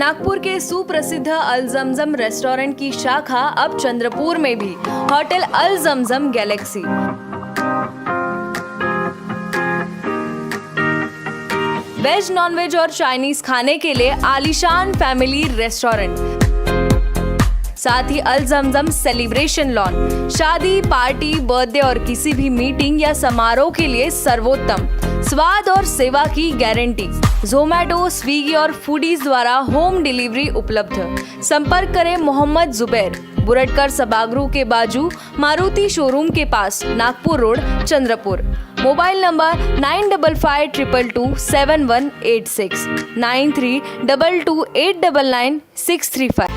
नागपुर के सुप्रसिद्ध अल जमजम रेस्टोरेंट की शाखा अब चंद्रपुर में भी, होटल अल जमजम गैलेक्सी। वेज, नॉनवेज और चाइनीज खाने के लिए आलीशान फैमिली रेस्टोरेंट, साथ ही अल जमजम सेलिब्रेशन लॉन, शादी, पार्टी, बर्थडे और किसी भी मीटिंग या समारोह के लिए सर्वोत्तम स्वाद और सेवा की गारंटी। जोमैटो, स्विगी और फूडीज द्वारा होम डिलीवरी उपलब्ध। संपर्क करें मोहम्मद जुबैर, बुरटकर सभागृह के बाजू, मारुति शोरूम के पास, Nagpur road, Chandrapur. Mobile number 9552227186 9322899635।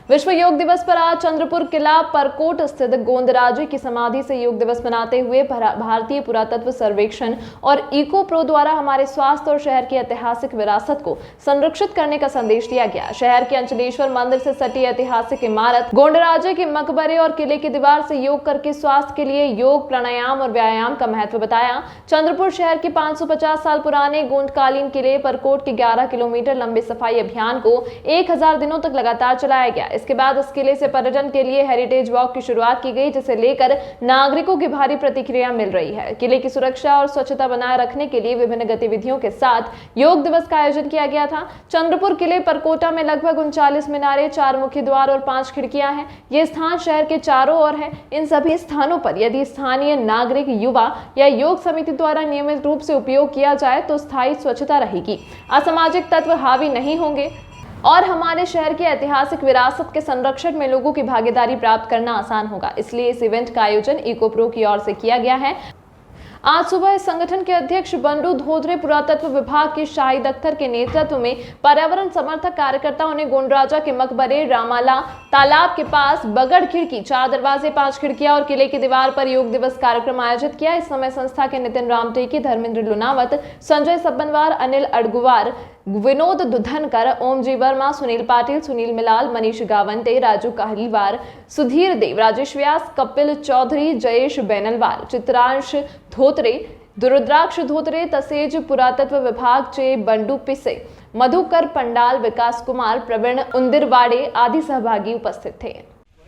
विश्व योग दिवस पर आज चंद्रपुर किला परकोट स्थित गोंदराजे की समाधि से योग दिवस मनाते हुए भारतीय पुरातत्व सर्वेक्षण और इको प्रो द्वारा हमारे स्वास्थ्य और शहर की ऐतिहासिक विरासत को संरक्षित करने का संदेश दिया गया। शहर के अंचलेश्वर मंदिर से सटी ऐतिहासिक इमारत, गोंडराजे के मकबरे और किले की दीवार से योग करके स्वास्थ्य के लिए योग, प्राणायाम और व्यायाम का महत्व बताया। चंद्रपुर शहर के 550 साल पुराने गोंडकालीन किले परकोट के 11 किलोमीटर लंबे सफाई अभियान को 1000 दिनों तक लगातार चलाया गया। इसके बाद इस किले से पर्यटन के लिए हेरिटेज वॉक की शुरुआत की गई, जिसे लेकर नागरिकों की भारी प्रतिक्रिया मिल रही है। किले की सुरक्षा और स्वच्छता बनाए रखने के लिए विभिन्न गतिविधियों के साथ योग दिवस का आयोजन किया गया था। चंद्रपुर किले परकोटा में लगभग 39 मीनारें, 4 मुख्य द्वार और 5 खिड़कियां हैं। ये स्थान शहर के चारों ओर है। इन सभी स्थानों पर यदि स्थानीय नागरिक, युवा या योग समिति द्वारा नियमित रूप से उपयोग किया जाए तो स्थायी स्वच्छता रहेगी, असामाजिक तत्व हावी नहीं होंगे और हमारे शहर की ऐतिहासिक विरासत के संरक्षण में लोगों की भागीदारी प्राप्त करना आसान होगा। इसलिए इस इवेंट का आयोजन इको प्रो की ओर से किया गया है। आज सुबह इस संगठन के अध्यक्ष बंडू धोत्रे, पुरातत्व विभाग के शाहिद अख्तर के नेतृत्व में पर्यावरण समर्थक कार्यकर्ताओं ने गोंडराजा के मकबरे, रामाला तालाब के पास बगड़ खिड़की, 4 दरवाजे, 5 खिड़कियां और किले की दीवार पर योग दिवस कार्यक्रम आयोजित किया। इस समय संस्था के नितिन रामटेकी, धर्मेंद्र लुनावत, संजय सब्बनवार, अनिल अड़गुवार, विनोद दुधनकर, ओम जी वर्मा, सुनील पाटिल, सुनील मिलाल, मनीष गावंते, राजू कहलीवार, सुधीर देव, राजेश व्यास, कपिल चौधरी, जयेश बेनलवार, चित्रांश धोत्रे, रुद्राक्ष धोत्रे तसेज पुरातत्व विभाग चे बंडू पिसे, मधुकर पंडाल, विकास कुमार, प्रवीण उंदिरवाडे आदि सहभागी उपस्थित थे।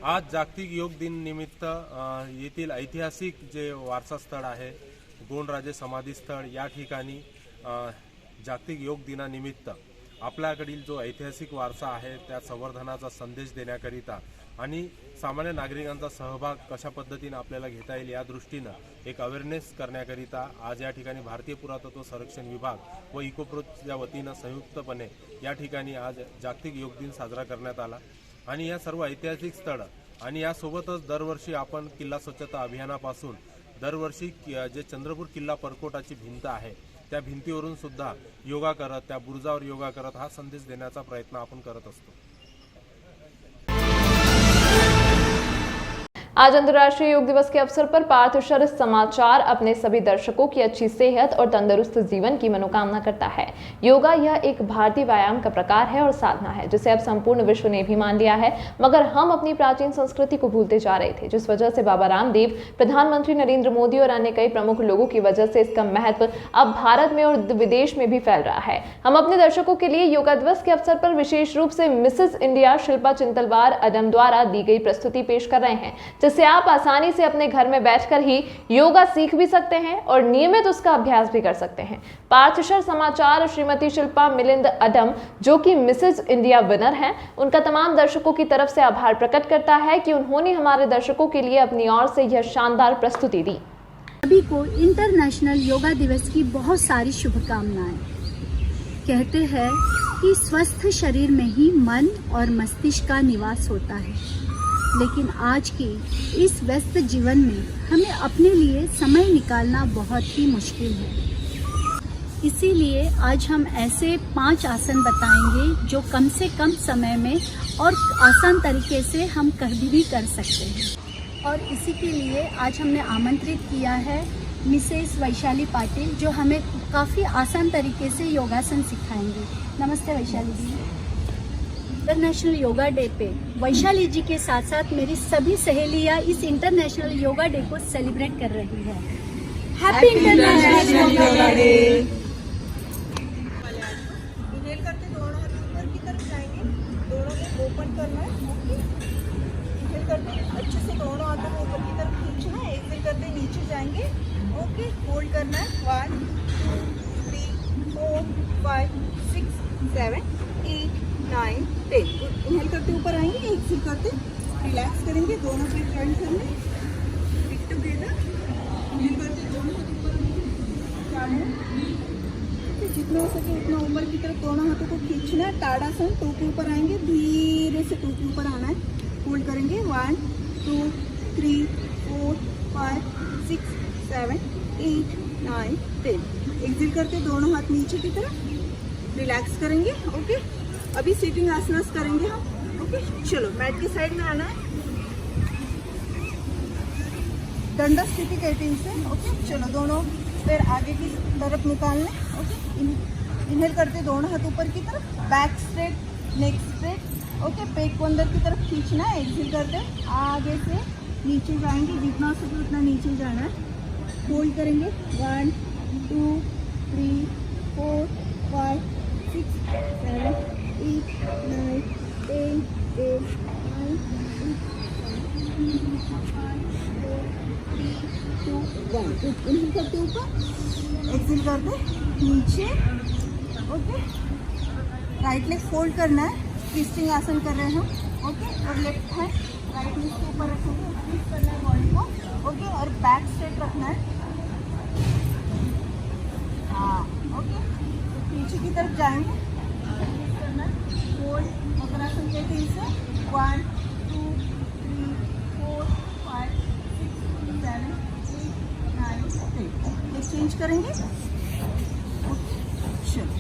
आज जागतिक योग दिन निमित्त येथील ऐतिहासिक जे वारसा स्थळ आहे गोंडराजे समाधी स्थळ, या ठिकाणी जागतिक योग दिनानिमित्त आपल्याकडील जो ऐतिहासिक वारसा आहे त्या संवर्धनाचा संदेश देण्याकरिता आणि सामान्य नागरिकांचा सहभाग कशा पद्धतीने आपल्याला घेता येईल या दृष्टीने एक अवेअरनेस करण्याकरिता आज या ठिकाणी भारतीय पुरातत्व संरक्षण विभाग व इकोप्रोच्या वतीने संयुक्तपणे या ठिकाणी आज जागतिक योग दिन साजरा करण्यात आला। आणि या सर्व ऐतिहासिक स्थळ आणि यासोबतच दरवर्षी आपण किल्ला स्वच्छता अभियानापासून दरवर्षी जे चंद्रपूर किल्ला परकोटाची भिंत आहे त्या भिंतीवरून सुद्धा योगा करत, त्या बुरुजावर योगा करत हा संदेश देण्याचा प्रयत्न आपण करत असतो। आज अंतर्राष्ट्रीय योग दिवस के अवसर पर पार्थशर समाचार अपने सभी दर्शकों की अच्छी सेहत और तंदुरुस्त जीवन की मनोकामना करता है। योगा यह एक भारतीय व्यायाम का प्रकार है और साधना है जिसे अब संपूर्ण विश्व ने भी मान लिया है, मगर हम अपनी प्राचीन संस्कृति को भूलते जा रहे थे, जिस वजह से बाबा रामदेव, प्रधानमंत्री नरेंद्र मोदी और अन्य कई प्रमुख लोगों की वजह से इसका महत्व अब भारत में और विदेश में भी फैल रहा है। हम अपने दर्शकों के लिए योगा दिवस के अवसर पर विशेष रूप से मिसेस इंडिया शिल्पा चिंतलवार अडम द्वारा दी गई प्रस्तुति पेश कर रहे हैं, जिससे आप आसानी से अपने घर में बैठकर ही योगा सीख भी सकते हैं और नियमित उसका अभ्यास भी कर सकते हैं। पार्थशर समाचार श्रीमती शिल्पा मिलिंद अडम, जो कि मिसेस इंडिया विनर हैं, उनका तमाम दर्शकों की तरफ से आभार प्रकट करता है कि उन्होंने हमारे दर्शकों के लिए अपनी ओर से यह शानदार प्रस्तुति दी। सभी को इंटरनेशनल योगा दिवस की बहुत सारी शुभकामनाएं। कहते हैं कि स्वस्थ शरीर में ही मन और मस्तिष्क का निवास होता है, लेकिन आज की इस व्यस्त जीवन में हमें अपने लिए समय निकालना बहुत ही मुश्किल है। इसीलिए आज हम ऐसे 5 आसन बताएंगे जो कम से कम समय में और आसान तरीके से हम कभी भी कर सकते हैं। और इसी के लिए आज हमने आमंत्रित किया है मिसेस वैशाली पाटिल, जो हमें काफ़ी आसान तरीके से योगासन सिखाएंगे। नमस्ते वैशाली जी। इंटरनेशनल योगा डे पे वैशाली जी के साथ साथ मेरी सभी सहेलियां इस इंटरनेशनल योगा डे को सेलिब्रेट कर रही है। Happy international yoga day. Open करना है। ओके, इन्हेल करते अच्छे से दोनों हाथों को ऊपर की तरफ खींचना है। एक्सेल करते नीचे जाएंगे। ओके, होल्ड करना है 1 2 3 4 5 6 7 8 9 10। इन्हेल करते ऊपर आएंगे, एक्सेल करते रिलैक्स करेंगे, दोनों पैर जॉइन करने फिट टुगेदर। इन्हेल करते दोनों हाथ ऊपर जाना, जितना हो सके उतना ऊपर की तरफ दोनों हाथों को खींचना है। ताड़ासन, टो के ऊपर आएंगे, धीरे से टो के ऊपर आना है। होल्ड करेंगे 1 2 3 4 5 6 7 8 9 10। एक्सेल करते दोनों हाथ नीचे की तरफ रिलैक्स करेंगे। ओके, अभी सिटिंग आसनास करेंगे हम। ओके, चलो मैट के साइड में आना है, दंडा स्थिति कहते हैं इसे। ओके, चलो दोनों पैर आगे की तरफ निकालने। ओके, इन्हेल करते दोनों हाथ ऊपर की तरफ, बैक स्ट्रेट, नेक स्ट्रेट। ओके, पेट को अंदर की तरफ खींचना है। एक्सेल करते आगे से नीचे जाएंगे, जितना हो सके उतना नीचे जाना है। होल्ड करेंगे 1 2 3 4 5 6 7 8 9 10 8 9 इन्हेल करते ऊपर, एक्सेल करते नीचे। ओके, राइट लेग फोल्ड करना है, ट्विस्टिंग आसन कर रहे हैं हम। ओके, और लेफ्ट हैंड राइट लेग के ऊपर रखेंगे, ट्विस्ट करना है बॉडी को। ओके, और बैक स्ट्रेट रखना है। हाँ, ओके, तो पीछे की तरफ जाएंगे, ट्विस्ट करना है, होल्ड, मकरासन कहते हैं इसे। 1 2 3 4 5 6 7 8 9 10। लेग चेंज करेंगे। ओके, चलो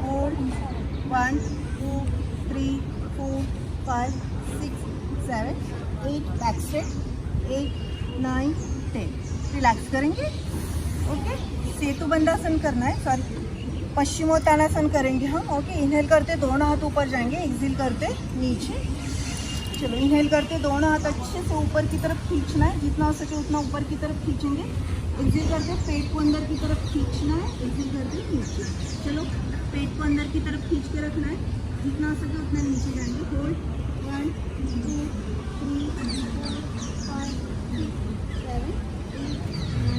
होल्ड 1 2 3 4 5 6 7 8, बैक स्ट्रेट 8 9 10। रिलैक्स करेंगे। ओके, सेतु बंधासन करना है, सॉरी पश्चिमोत्तानासन करेंगे हम। ओके, इनहेल करते दोनों हाथ ऊपर जाएंगे, एक्सेल करते नीचे। चलो, इनहेल करते दोनों हाथ अच्छे से ऊपर की तरफ खींचना है, जितना हो सके उतना ऊपर की तरफ खींचेंगे। एक्सेल करते पेट को अंदर की तरफ खींचना है, एक्सेल करते नीचे। चलो, पेट को अंदर की तरफ खींच के रखना है, जितना हो सके उतना नीचे जाएंगे। होल्ड 1 2 3 4 5 6 7 8 9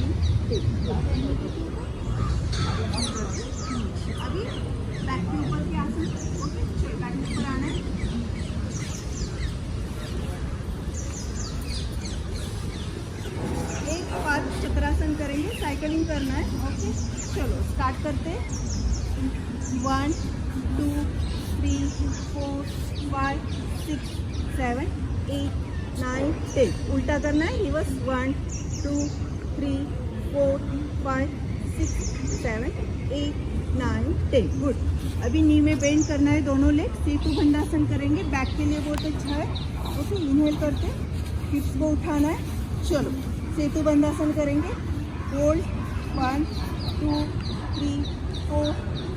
10। अभी बैक के ऊपर के आसन। ओके, चलो बैक के ऊपर आना है। एक पाद चक्रासन करेंगे, साइकिलिंग करना है। ओके, चलो स्टार्ट करते हैं। 1 2 3 4 5 6 7 8 9 10। उल्टा करना है, रिवर्स 1 2 3 4 5 6 7 8 9 10। गुड। अभी नी में बेंड करना है दोनों लेग, सेतु बंधासन करेंगे, बैक के लिए बहुत अच्छा है। ओके, इनहेल करते हिप्स को उठाना है। चलो, सेतु बंधासन करेंगे। होल्ड 1 2 3 4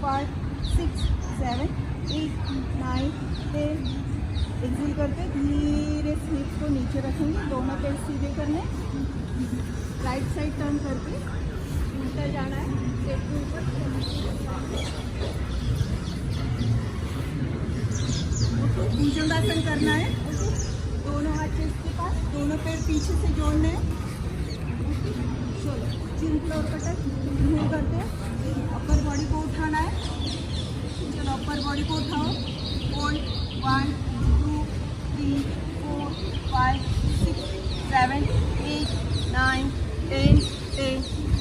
5 6 7 8 9 10। एक्सेल करते धीरे से हिप्स को नीचे रखेंगे, दोनों पैर सीधे करने, राइट साइड टर्न करके उल्टा जाना है। सेतु ऊपर भुजंगासन करना है। ओके, दोनों हाथ चेस्ट के पास, दोनों पैर पीछे से जोड़ने हैं। चलो, चिन फ्लोर पर टच, इनहेल करते हैं, अपर बॉडी को उठाना है। चलो, अपर बॉडी को उठाओ। होल्ड 1 2 3 4 5 6 7 8 9 10 10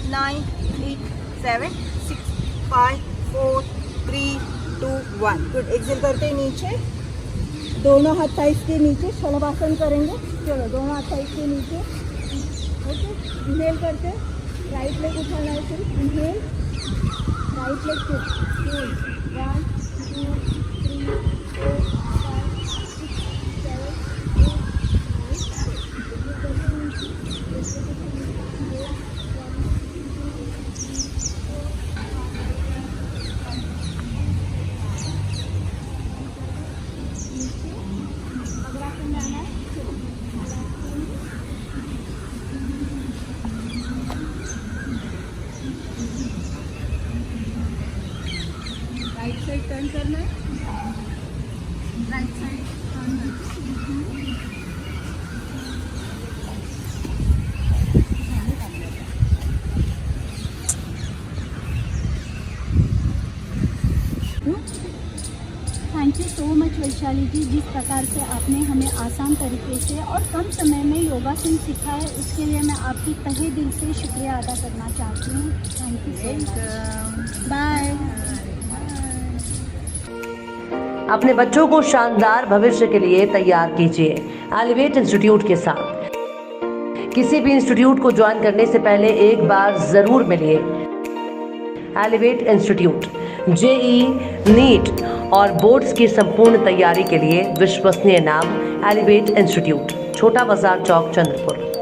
9 8 7 6 5 4 3 2 1। गुड। एक्सेल करते हैं नीचे, दोनों हाथ थाइस के नीचे शलभासन करेंगे। चलो, दोनों हाथ थाइस के नीचे। ओके, इनहेल करते राइट लेग उठाना है, सिर्फ इनहेल, राइट लेग को होल्ड 1 2 3 4 5 6 7 8 स्पेशलिटी जिस प्रकार से आपने हमें आसान तरीके से और कम समय में योगासन सिखाया, उसके लिए मैं आपकी तहे दिल से शुक्रिया अदा करना चाहती हूँ। Thank you so much. Bye. अपने बच्चों को शानदार भविष्य के लिए तैयार कीजिए एलिवेट इंस्टीट्यूट के साथ। किसी भी इंस्टीट्यूट को ज्वाइन करने से पहले एक बार जरूर मिलिए। एलिवेट इंस्टीट्यूट जेईई, नीट और बोर्ड्स की संपूर्ण तैयारी के लिए विश्वसनीय नाम एलिवेट इंस्टीट्यूट, छोटा बाजार चौक, चंद्रपुर।